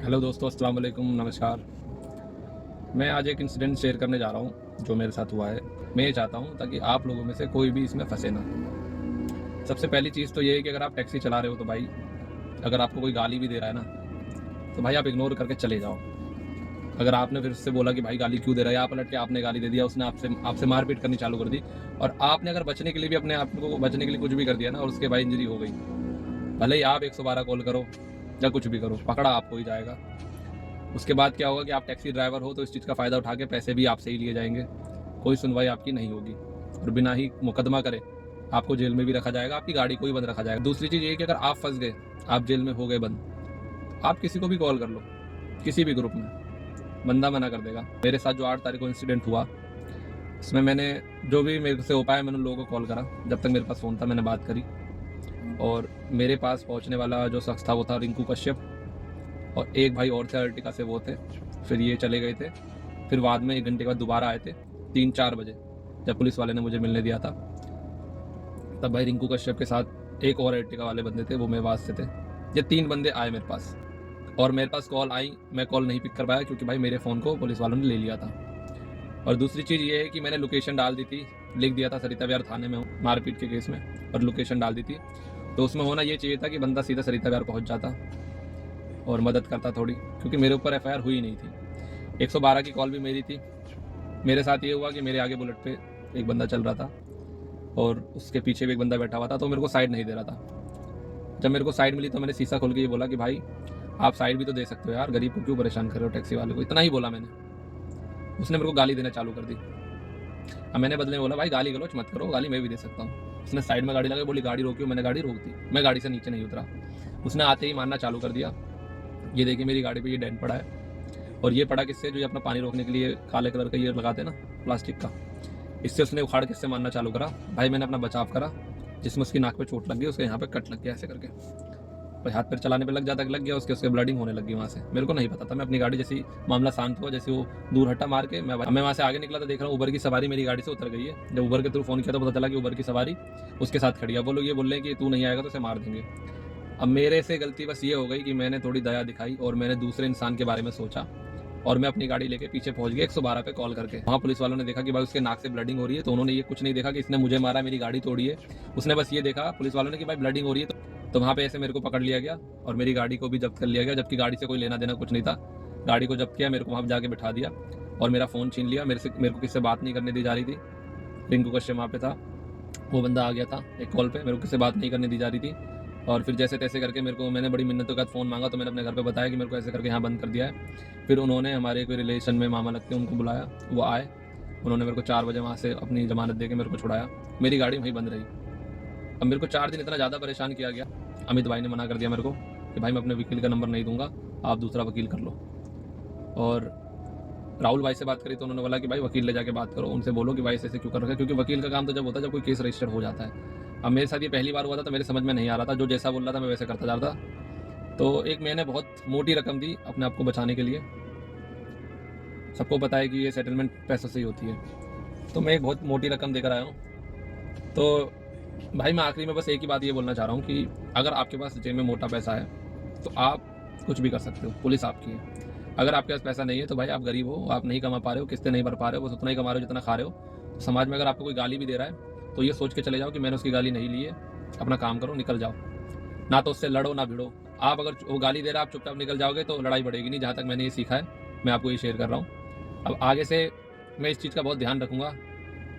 Hello दोस्तों, अस्सलाम वालेकुम, नमस्कार। मैं आज एक इंसिडेंट शेयर करने जा रहा हूँ जो मेरे साथ हुआ है। मैं ये चाहता हूँ ताकि आप लोगों में से कोई भी इसमें फंसे ना। सबसे पहली चीज़ तो ये है कि अगर आप टैक्सी चला रहे हो तो भाई, अगर आपको कोई गाली भी दे रहा है ना, तो भाई आप इग्नोर करके चले जाओ। अगर आपने फिर उससे बोला कि भाई गाली क्यों दे रहा है, आप पलट के आपने गाली दे दिया, उसने आपसे आपसे मारपीट करनी चालू कर दी, और आपने अगर बचने के लिए भी अपने आप को बचने के लिए कुछ भी कर दिया ना, और उसके भाई इंजरी हो गई, भले ही आप 112 कॉल करो या कुछ भी करो, पकड़ा आपको ही जाएगा। उसके बाद क्या होगा कि आप टैक्सी ड्राइवर हो तो इस चीज़ का फ़ायदा उठा के पैसे भी आपसे ही लिए जाएंगे, कोई सुनवाई आपकी नहीं होगी, और बिना ही मुकदमा करे आपको जेल में भी रखा जाएगा, आपकी गाड़ी को भी बंद रखा जाएगा। दूसरी चीज़ ये कि अगर आप फंस गए, आप जेल में हो गए बंद, आप किसी को भी कॉल कर लो, किसी भी ग्रुप में, बंदा मना कर देगा। मेरे साथ जो 8 तारीख को इंसिडेंट हुआ, इसमें मैंने जो भी मेरे से हो पाया मैंने उन लोगों को कॉल करा। जब तक मेरे पास फ़ोन था मैंने बात करी, और मेरे पास पहुंचने वाला जो शख्स था वो था रिंकू कश्यप, और एक भाई और थे अर्टिका से, वो थे। फिर ये चले गए थे। फिर बाद में 1 घंटे के बाद दोबारा आए थे 3-4 बजे, जब पुलिस वाले ने मुझे मिलने दिया था। तब भाई रिंकू कश्यप के साथ एक और अर्टिका वाले बंदे थे, वो मेरे पास से थे। ये 3 बंदे आए मेरे पास, और मेरे पास कॉल आई, मैं कॉल नहीं पिक कर पाया क्योंकि भाई मेरे फ़ोन को पुलिस वालों ने ले लिया था। और दूसरी चीज़ ये है कि मैंने लोकेशन डाल दी थी, लिख दिया था सरिता विहार थाने में हूँ मारपीट के केस में, और लोकेशन डाल दी थी। तो उसमें होना ये चाहिए था कि बंदा सीधा सरिता विहार पहुँच जाता और मदद करता थोड़ी, क्योंकि मेरे ऊपर एफआईआर हुई नहीं थी। 112 की कॉल भी मेरी थी। मेरे साथ ये हुआ कि मेरे आगे बुलेट पे एक बंदा चल रहा था और उसके पीछे भी एक बंदा बैठा हुआ था, तो मेरे को साइड नहीं दे रहा था। जब मेरे को साइड मिली तो मैंने शीशा खोल के ये बोला कि भाई आप साइड भी तो दे सकते हो यार, गरीब को क्यों परेशान कर रहे हो, टैक्सी वाले को। इतना ही बोला मैंने। उसने मेरे को गाली देना चालू कर दी। अब मैंने बदले में बोला भाई गाली गलौच मत करो, गाली मैं भी दे सकता हूँ। उसने साइड में गाड़ी लगा, बोली गाड़ी रोकी, मैंने गाड़ी रोक दी। मैं गाड़ी से नीचे नहीं उतरा। उसने आते ही मारना चालू कर दिया। ये देखिए मेरी गाड़ी पे ये डेंट पड़ा है, और ये पड़ा किससे, जो ये अपना पानी रोकने के लिए काले कलर का ये लगाते हैं ना, प्लास्टिक का, इससे उसने उखाड़ किससे मारना चालू करा। भाई मैंने अपना बचाव करा, जिसमें उसकी नाक पे चोट लग गई, उसके यहाँ पे कट लग गया ऐसे करके। भाई हाथ पैर चलाने पे लग गया उसके, उसके ब्लडिंग होने लगी वहाँ से। मेरे को नहीं पता था, मैं अपनी गाड़ी जैसी मामला शांत हुआ, जैसे वो दूर हट्टा मार के मैं वहाँ से आगे निकला तो देख रहा हूँ उबर की सवारी मेरी गाड़ी से उतर गई है। जब उबर के थ्रू फ़ोन किया तो पता चला कि उबर की सवारी उसके साथ खड़ी है। वो लोग ये बोल रहे हैं कि तू नहीं आएगा तो उसे मार देंगे। अब मेरे से गलती बस ये हो गई कि मैंने थोड़ी दया दिखाई और मैंने दूसरे इंसान के बारे में सोचा, और मैं अपनी गाड़ी लेके पीछे पहुंच गया 112 पे कॉल करके। वहाँ पुलिस वालों ने देखा कि भाई उसके नाक से ब्लडिंग हो रही है, तो उन्होंने ये कुछ नहीं देखा कि इसने मुझे मारा, मेरी गाड़ी तोड़ी है। उसने बस ये देखा पुलिस वालों ने कि भाई ब्लडिंग हो रही है, तो वहाँ पे ऐसे मेरे को पकड़ लिया गया और मेरी गाड़ी को भी जब्त कर लिया गया, जबकि गाड़ी से कोई लेना देना कुछ नहीं था। गाड़ी को जब्त किया, मेरे को वहाँ जाके बिठा दिया और मेरा फ़ोन छीन लिया। मेरे को किससे बात नहीं करने दी जा रही थी। रिंकू कश्यप वहाँ पे था, वो बंदा आ गया था एक कॉल पे, मेरे को किससे बात नहीं करने दी जा रही थी। और फिर जैसे तैसे करके मैंने बड़ी मिन्नतों के बाद फ़ोन मांगा, तो मैंने अपने घर पे बताया कि मेरे को ऐसे करके यहाँ बंद कर दिया है। फिर उन्होंने हमारे कोई रिलेशन में मामा लगते हैं उनको बुलाया, वो आए, उन्होंने मेरे को 4 बजे वहाँ से अपनी ज़मानत दे के मेरे को छुड़ाया। मेरी गाड़ी वहीं बंद रही। अब मेरे को 4 दिन इतना ज़्यादा परेशान किया गया। अमित भाई ने मना कर दिया मेरे को कि भाई मैं अपने वकील का नंबर नहीं दूंगा, आप दूसरा वकील कर लो। और राहुल भाई से बात करी तो उन्होंने बोला कि भाई वकील ले जाके बात करो, उनसे बोलो कि भाई ऐसे क्यों कर रखा है, क्योंकि वकील का काम तो जब होता है जब कोई केस रजिस्टर्ड हो जाता है। अब मेरे साथ ये पहली बार हुआ था तो मेरे समझ में नहीं आ रहा था, जो जैसा बोल रहा था मैं वैसे करता जा रहा था। तो एक मैंने बहुत मोटी रकम दी अपने आप को बचाने के लिए। सबको पता है कि ये सेटलमेंट पैसों से ही होती है, तो मैं एक बहुत मोटी रकम देकर आया हूँ। तो भाई मैं आखिरी में बस एक ही बात ये बोलना चाह रहा हूँ कि अगर आपके पास जेब में मोटा पैसा है तो आप कुछ भी कर सकते हो, पुलिस आपकी है। अगर आपके पास पैसा नहीं है तो भाई आप गरीब हो, आप नहीं कमा पा रहे हो, किस्तें नहीं भर पा रहे हो, बस उतना ही कमा रहे हो जितना खा रहे हो। तो समाज में अगर आपको कोई गाली भी दे रहा है तो ये सोच के चले जाओ कि मैंने उसकी गाली नहीं ली है, अपना काम करो, निकल जाओ। ना तो उससे लड़ो ना भिड़ो। आप अगर वो गाली दे रहा है आप चुपचाप निकल जाओगे तो लड़ाई बढ़ेगी नहीं। जहाँ तक मैंने ये सीखा है मैं आपको ये शेयर कर रहा हूँ। अब आगे से मैं इस चीज़ का बहुत ध्यान रखूँगा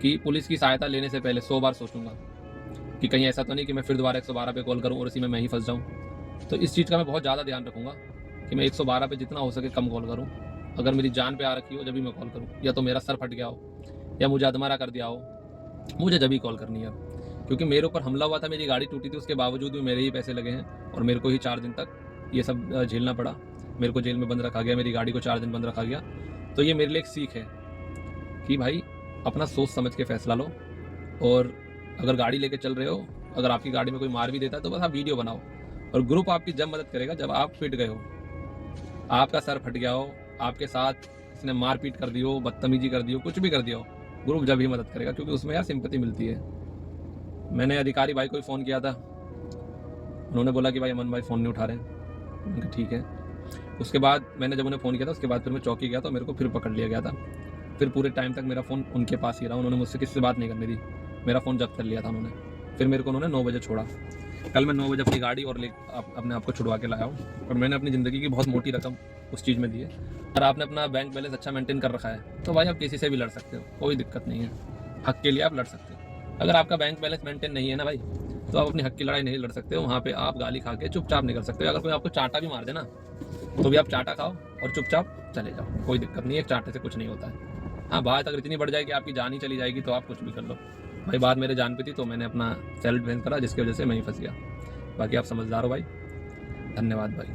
कि पुलिस की सहायता लेने से पहले 100 बार सोचूंगा कि कहीं ऐसा तो नहीं कि मैं फिर दोबारा 112 पे कॉल करूँ और इसी में मैं ही फंस जाऊँ। तो इस चीज़ का मैं बहुत ज़्यादा ध्यान रखूँगा कि मैं 112 पे जितना हो सके कम कॉल करूँ। अगर मेरी जान पे आ रखी हो जब भी मैं कॉल करूँ, या तो मेरा सर फट गया हो या मुझे अधमरा कर दिया हो, मुझे जब भी कॉल करनी है। क्योंकि मेरे ऊपर हमला हुआ था, मेरी गाड़ी टूटी थी, उसके बावजूद भी मेरे ही पैसे लगे हैं और मेरे को ही 4 दिन तक ये सब झेलना पड़ा। मेरे को जेल में बंद रखा गया, मेरी गाड़ी को 4 दिन बंद रखा गया। तो ये मेरे लिए एक सीख है कि भाई अपना सोच समझ के फैसला लो। और अगर गाड़ी लेके चल रहे हो, अगर आपकी गाड़ी में कोई मार भी देता है तो बस आप वीडियो बनाओ, और ग्रुप आपकी जब मदद करेगा जब आप पिट गए हो, आपका सर फट गया हो, आपके साथ इसने मारपीट कर दी हो, बदतमीजी कर दी हो, कुछ भी कर दिया हो, ग्रुप जब ही मदद करेगा, क्योंकि उसमें यार सिंपैथी मिलती है। मैंने अधिकारी भाई को फ़ोन किया था, उन्होंने बोला कि भाई अमन भाई फ़ोन नहीं उठा रहे हैं। मैंने कहा ठीक है। उसके बाद मैंने जब उन्हें फ़ोन किया था, उसके बाद फिर मैं चौकी गया तो मेरे को फिर पकड़ लिया गया था। फिर पूरे टाइम तक मेरा फ़ोन उनके पास ही रहा, उन्होंने मुझसे किसी से बात नहीं करने दी। मेरा फ़ोन जब्त कर लिया था उन्होंने। फिर मेरे को उन्होंने 9 बजे छोड़ा। कल मैं 9 बजे अपनी गाड़ी और अपने आप को छुड़वा के लाया हूँ, और मैंने अपनी ज़िंदगी की बहुत मोटी रकम उस चीज़ में दी है। अगर आपने अपना बैंक बैलेंस अच्छा मेंटेन कर रखा है तो भाई आप किसी से भी लड़ सकते हो, कोई दिक्कत नहीं है। हक के लिए आप लड़ सकते हो। अगर आपका बैंक बैलेंस मेंटेन नहीं है ना भाई, तो आप अपनी हक की लड़ाई नहीं लड़ सकते हो। वहाँ पे आप गाली खा के चुपचाप निकल सकते हो। अगर कोई आपको चाटा भी मार दे ना, तो भी आप चाटा खाओ और चुपचाप चले जाओ, कोई दिक्कत नहीं है। एक चाटे से कुछ नहीं होता है। हाँ, बात अगर इतनी बढ़ जाएगी आपकी जान ही चली जाएगी तो आप कुछ भी कर लो। भाई बात मेरे जान पे थी तो मैंने अपना सेल्फ डिफेंस करा, जिसकी वजह से मैं ही फंस गया। बाकी आप समझदार हो भाई। धन्यवाद भाई।